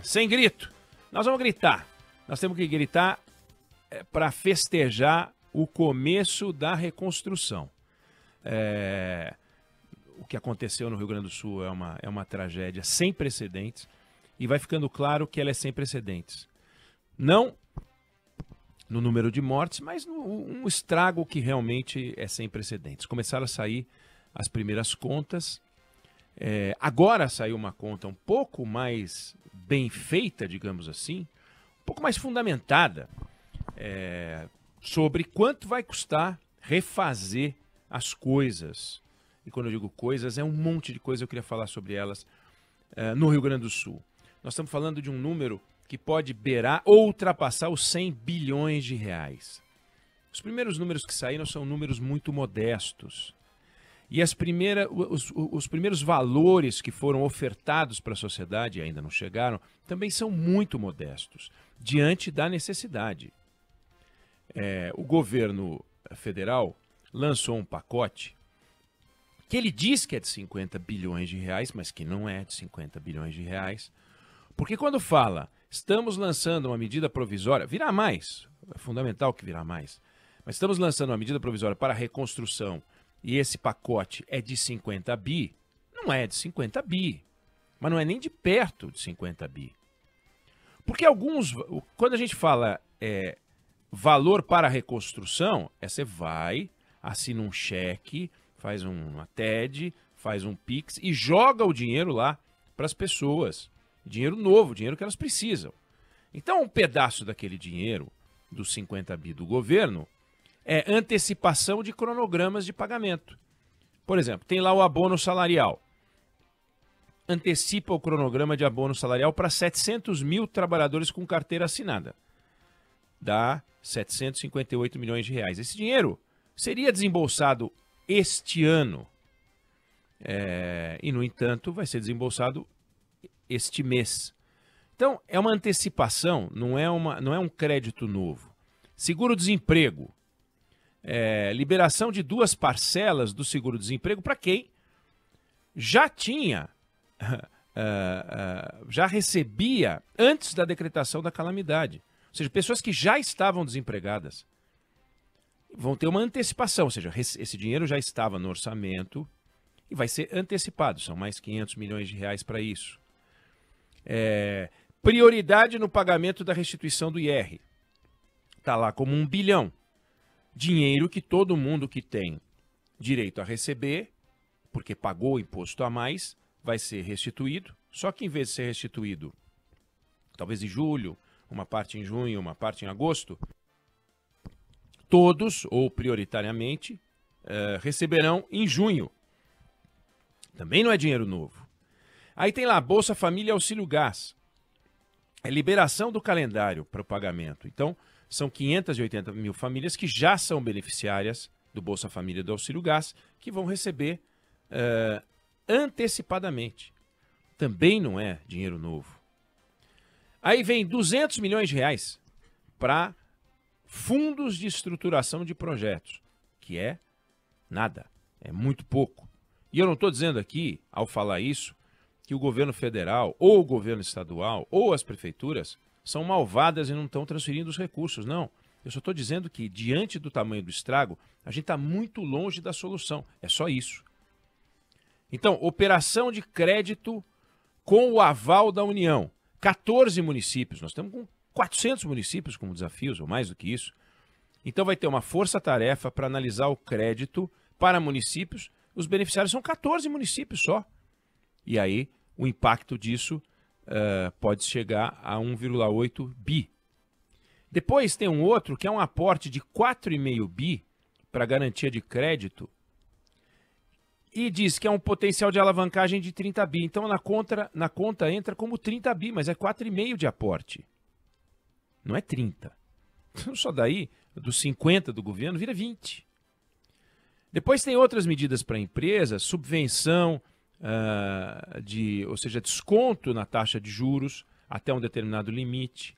sem grito. Nós vamos gritar. Nós temos que gritar para festejar o começo da reconstrução. O que aconteceu no Rio Grande do Sul é uma tragédia sem precedentes e vai ficando claro que ela é sem precedentes. Não no número de mortes, mas um estrago que realmente é sem precedentes. Começaram a sair as primeiras contas. Agora saiu uma conta um pouco mais bem feita, digamos assim, um pouco mais fundamentada sobre quanto vai custar refazer as coisas. E quando eu digo coisas, é um monte de coisa, eu queria falar sobre elas no Rio Grande do Sul. Nós estamos falando de um número que pode beirar ou ultrapassar os 100 bilhões de reais. Os primeiros números que saíram são números muito modestos. E os primeiros valores que foram ofertados para a sociedade, e ainda não chegaram, também são muito modestos, diante da necessidade. O governo federal lançou um pacote que ele diz que é de 50 bilhões de reais, mas que não é de 50 bilhões de reais, porque quando fala, estamos lançando uma medida provisória, virá mais, é fundamental que virá mais, mas estamos lançando uma medida provisória para a reconstrução e esse pacote é de 50 bi, não é de 50 bi, mas não é nem de perto de 50 bi. Porque quando a gente fala valor para a reconstrução, você vai, assina um cheque, faz uma TED, faz um Pix e joga o dinheiro lá para as pessoas. Dinheiro novo, dinheiro que elas precisam. Então, um pedaço daquele dinheiro, dos 50 bi do governo, é antecipação de cronogramas de pagamento. Por exemplo, tem lá o abono salarial. Antecipa o cronograma de abono salarial para 700 mil trabalhadores com carteira assinada. Dá 758 milhões de reais. Esse dinheiro seria desembolsado este ano. E, no entanto, vai ser desembolsado este mês. Então, é uma antecipação, não é um crédito novo. Seguro-desemprego. Liberação de 2 parcelas do seguro-desemprego para quem já tinha, já recebia antes da decretação da calamidade. Ou seja, pessoas que já estavam desempregadas vão ter uma antecipação, ou seja, esse dinheiro já estava no orçamento e vai ser antecipado. São mais 500 milhões de reais para isso. Prioridade no pagamento da restituição do IR. Está lá como 1 bilhão. Dinheiro que todo mundo que tem direito a receber, porque pagou imposto a mais, vai ser restituído. Só que em vez de ser restituído, talvez em julho, uma parte em junho, uma parte em agosto, todos, ou prioritariamente, receberão em junho. Também não é dinheiro novo. Aí tem lá Bolsa Família e Auxílio Gás. É liberação do calendário para o pagamento. Então, são 580 mil famílias que já são beneficiárias do Bolsa Família e do Auxílio Gás, que vão receber antecipadamente. Também não é dinheiro novo. Aí vem 200 milhões de reais para fundos de estruturação de projetos, que é nada, é muito pouco. E eu não estou dizendo aqui, ao falar isso, que o governo federal, ou o governo estadual, ou as prefeituras são malvadas e não estão transferindo os recursos, não. Eu só estou dizendo que, diante do tamanho do estrago, a gente está muito longe da solução. É só isso. Então, operação de crédito com o aval da União. 14 municípios, nós estamos com 400 municípios como desafios, ou mais do que isso. Então vai ter uma força-tarefa para analisar o crédito para municípios. Os beneficiários são 14 municípios só. E aí o impacto disso pode chegar a 1,8 bi. Depois tem um outro que é um aporte de 4,5 bi para garantia de crédito e diz que é um potencial de alavancagem de 30 bi. Então na conta entra como 30 bi, mas é 4,5 de aporte. Não é 30. Então só daí, dos 50 do governo, vira 20. Depois tem outras medidas para empresas, subvenção, ou seja, desconto na taxa de juros até um determinado limite.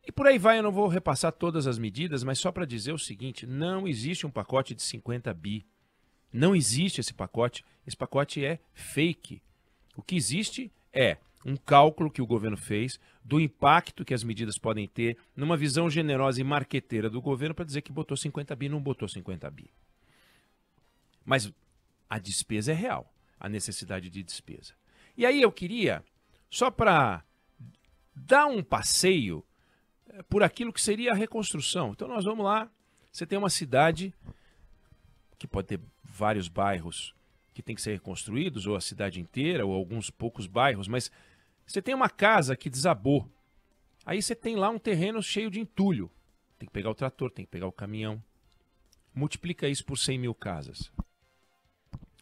E por aí vai, eu não vou repassar todas as medidas, mas só para dizer o seguinte, não existe um pacote de 50 bi. Não existe esse pacote é fake. O que existe é um cálculo que o governo fez do impacto que as medidas podem ter numa visão generosa e marqueteira do governo para dizer que botou 50 bi, não botou 50 bi. Mas a despesa é real, a necessidade de despesa. E aí eu queria, só para dar um passeio por aquilo que seria a reconstrução. Então nós vamos lá, você tem uma cidade que pode ter vários bairros que tem que ser reconstruídos, ou a cidade inteira, ou alguns poucos bairros, mas você tem uma casa que desabou. Aí você tem lá um terreno cheio de entulho. Tem que pegar o trator, tem que pegar o caminhão. Multiplica isso por 100 mil casas.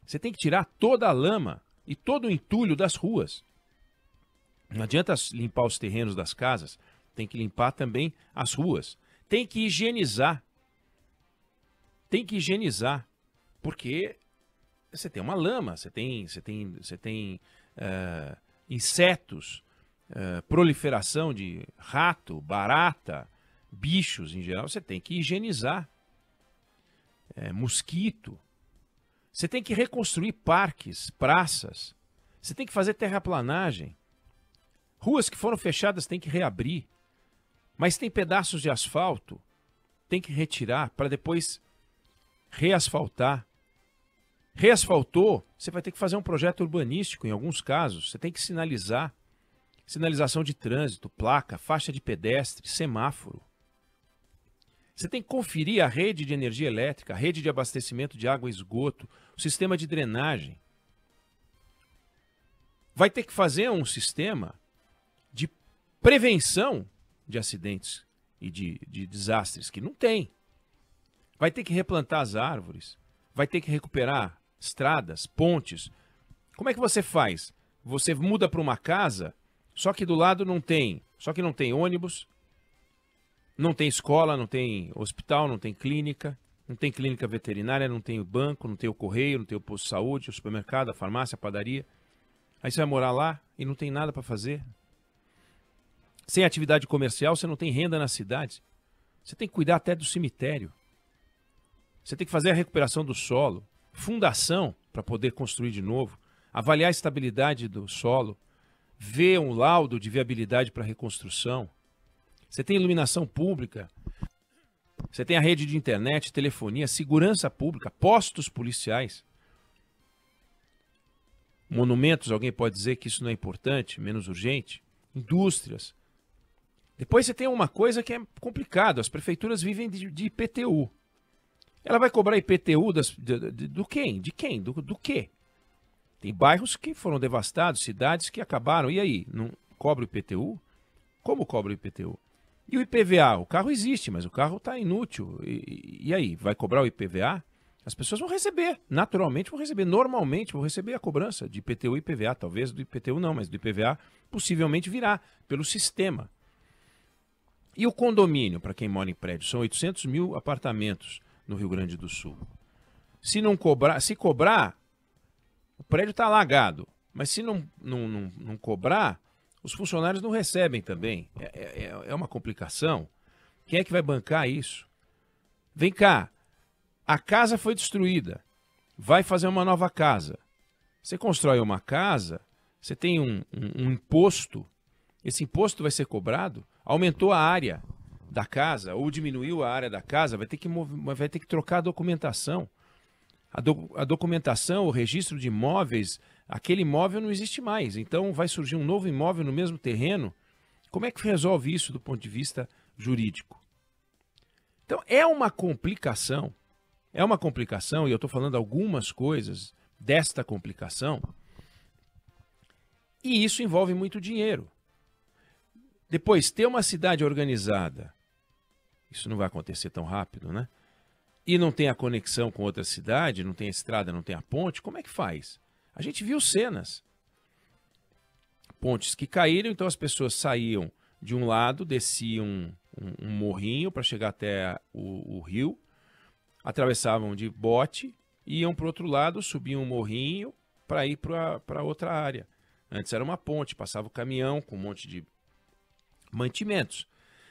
Você tem que tirar toda a lama e todo o entulho das ruas. Não adianta limpar os terrenos das casas, tem que limpar também as ruas. Tem que higienizar. Tem que higienizar. Porque você tem uma lama, você tem insetos, proliferação de rato, barata, bichos em geral. Você tem que higienizar. Mosquito. Você tem que reconstruir parques, praças. Você tem que fazer terraplanagem. Ruas que foram fechadas tem que reabrir. Mas tem pedaços de asfalto, tem que retirar para depois reasfaltar. Reasfaltou, você vai ter que fazer um projeto urbanístico em alguns casos. Você tem que sinalizar. Sinalização de trânsito, placa, faixa de pedestre, semáforo. Você tem que conferir a rede de energia elétrica, a rede de abastecimento de água e esgoto, o sistema de drenagem. Vai ter que fazer um sistema de prevenção de acidentes e de desastres, que não tem. Vai ter que replantar as árvores, vai ter que recuperar estradas, pontes. Como é que você faz? Você muda para uma casa, só que do lado não tem ônibus, não tem escola, não tem hospital, não tem clínica veterinária, não tem o banco, não tem o correio, não tem o posto de saúde, o supermercado, a farmácia, a padaria. Aí você vai morar lá e não tem nada para fazer. Sem atividade comercial, você não tem renda nas cidades. Você tem que cuidar até do cemitério. Você tem que fazer a recuperação do solo, fundação para poder construir de novo, avaliar a estabilidade do solo, ver um laudo de viabilidade para reconstrução. Você tem iluminação pública, você tem a rede de internet, telefonia, segurança pública, postos policiais. Monumentos, alguém pode dizer que isso não é importante, menos urgente. Indústrias. Depois você tem uma coisa que é complicado, as prefeituras vivem de IPTU. Ela vai cobrar IPTU do quem? De quem? Do quê? Tem bairros que foram devastados, cidades que acabaram. E aí? Não cobra o IPTU? Como cobra o IPTU? E o IPVA? O carro existe, mas o carro está inútil. E aí? Vai cobrar o IPVA? As pessoas vão receber, naturalmente vão receber, normalmente vão receber a cobrança de IPTU e IPVA. Talvez do IPTU não, mas do IPVA possivelmente virá pelo sistema. E o condomínio, para quem mora em prédio, são 800 mil apartamentos no Rio Grande do Sul. Se cobrar, o prédio está alagado. Mas se não cobrar, os funcionários não recebem também. É uma complicação. Quem é que vai bancar isso? Vem cá, a casa foi destruída. Vai fazer uma nova casa. Você constrói uma casa, você tem um imposto. Esse imposto vai ser cobrado. Aumentou a área da casa ou diminuiu a área da casa, vai ter que trocar a documentação. A documentação, o registro de imóveis, aquele imóvel não existe mais. Então vai surgir um novo imóvel no mesmo terreno. Como é que resolve isso do ponto de vista jurídico? Então é uma complicação. É uma complicação, e eu estou falando algumas coisas desta complicação. E isso envolve muito dinheiro. Depois, ter uma cidade organizada, isso não vai acontecer tão rápido, né? E não tem a conexão com outra cidade, não tem a estrada, não tem a ponte, como é que faz? A gente viu cenas. Pontes que caíram, então as pessoas saíam de um lado, desciam um morrinho para chegar até o rio, atravessavam de bote, iam para o outro lado, subiam um morrinho para ir para outra área. Antes era uma ponte, passava o caminhão com um monte de mantimentos.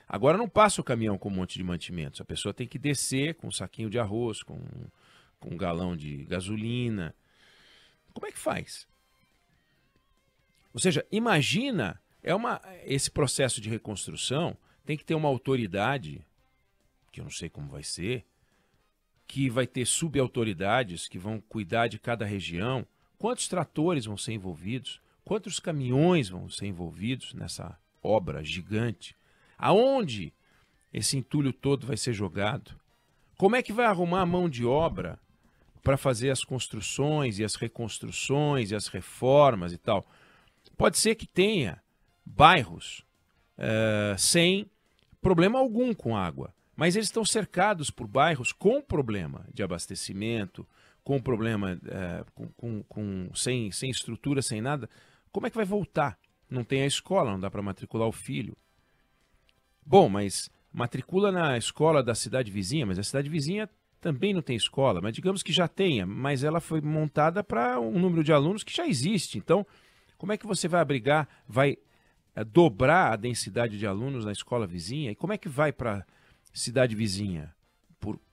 Agora não passa o caminhão com um monte de mantimentos. A pessoa tem que descer com um saquinho de arroz, com um galão de gasolina. Como é que faz? Ou seja, imagina, esse processo de reconstrução tem que ter uma autoridade, que eu não sei como vai ser, que vai ter subautoridades que vão cuidar de cada região. Quantos tratores vão ser envolvidos? Quantos caminhões vão ser envolvidos nessa obra gigante? Aonde esse entulho todo vai ser jogado? Como é que vai arrumar a mão de obra para fazer as construções e as reconstruções e as reformas e tal? Pode ser que tenha bairros sem problema algum com água, mas eles estão cercados por bairros com problema de abastecimento, com problema sem estrutura, sem nada. Como é que vai voltar? Não tem a escola, não dá para matricular o filho. Bom, mas matricula na escola da cidade vizinha, mas a cidade vizinha também não tem escola, mas digamos que já tenha, mas ela foi montada para um número de alunos que já existe. Então, como é que você vai abrigar, vai dobrar a densidade de alunos na escola vizinha? E como é que vai para a cidade vizinha?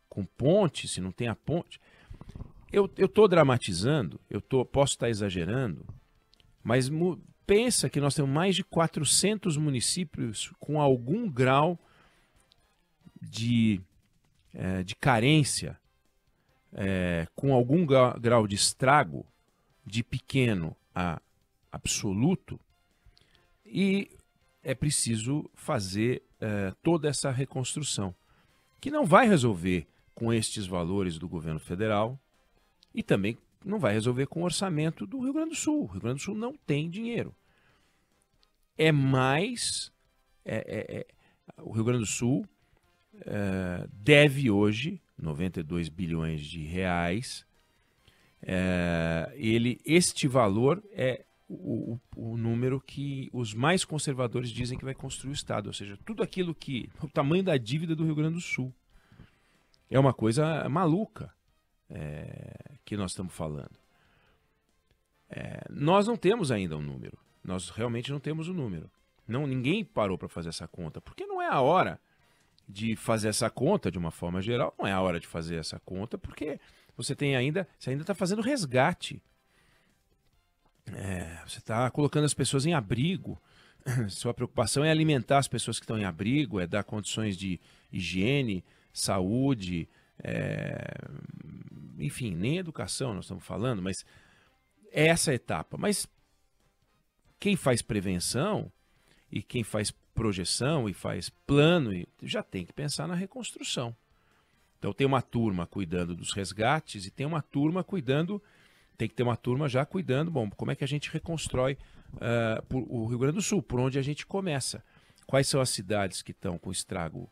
Com ponte, se não tem a ponte? Eu estou dramatizando, posso estar exagerando, mas pensa que nós temos mais de 400 municípios com algum grau de carência, com algum grau de estrago, de pequeno a absoluto, e é preciso fazer toda essa reconstrução, que não vai resolver com estes valores do governo federal e também não vai resolver com o orçamento do Rio Grande do Sul. O Rio Grande do Sul não tem dinheiro. O Rio Grande do Sul deve hoje 92 bilhões de reais. Este valor é o número que os mais conservadores dizem que vai construir o Estado, ou seja, tudo aquilo o tamanho da dívida do Rio Grande do Sul. É uma coisa maluca que nós estamos falando. Nós não temos ainda um número, nós realmente não temos um número. Ninguém parou para fazer essa conta, porque não é a hora de fazer essa conta de uma forma geral, não é a hora de fazer essa conta, porque você ainda está fazendo resgate. Você está colocando as pessoas em abrigo. Sua preocupação é alimentar as pessoas que estão em abrigo, é dar condições de higiene, saúde, enfim, nem educação nós estamos falando, mas é essa etapa. Mas quem faz prevenção e quem faz projeção e faz plano já tem que pensar na reconstrução. Então tem uma turma cuidando dos resgates e tem uma turma cuidando. Tem que ter uma turma já cuidando, como é que a gente reconstrói o Rio Grande do Sul, por onde a gente começa. Quais são as cidades que estão com estrago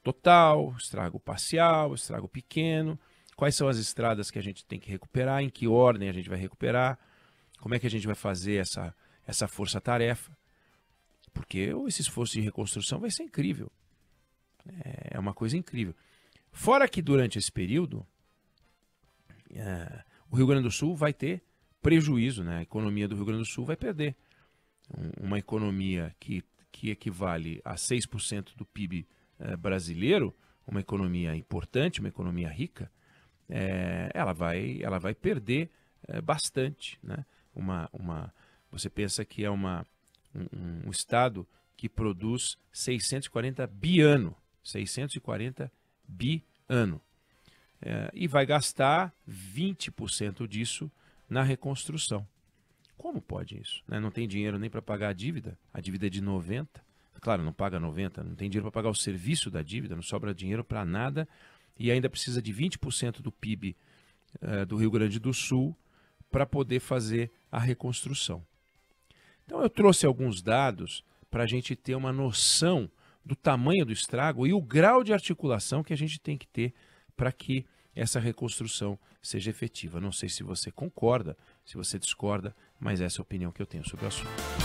total, estrago parcial, estrago pequeno, quais são as estradas que a gente tem que recuperar, em que ordem a gente vai recuperar, como é que a gente vai fazer essa força-tarefa, porque esse esforço de reconstrução vai ser incrível. É uma coisa incrível. Fora que durante esse período, o Rio Grande do Sul vai ter prejuízo, né? A economia do Rio Grande do Sul vai perder. Uma economia que equivale a 6% do PIB brasileiro, uma economia importante, uma economia rica, ela vai perder bastante, né? Você pensa que é um estado que produz 640 bi ano, 640 bi ano. E vai gastar 20% disso na reconstrução. Como pode isso? Não tem dinheiro nem para pagar a dívida é de 90%. Claro, não paga 90%, não tem dinheiro para pagar o serviço da dívida, não sobra dinheiro para nada e ainda precisa de 20% do PIB do Rio Grande do Sul para poder fazer a reconstrução. Então eu trouxe alguns dados para a gente ter uma noção do tamanho do estrago e o grau de articulação que a gente tem que ter para que essa reconstrução seja efetiva. Não sei se você concorda, se você discorda, mas essa é a opinião que eu tenho sobre o assunto.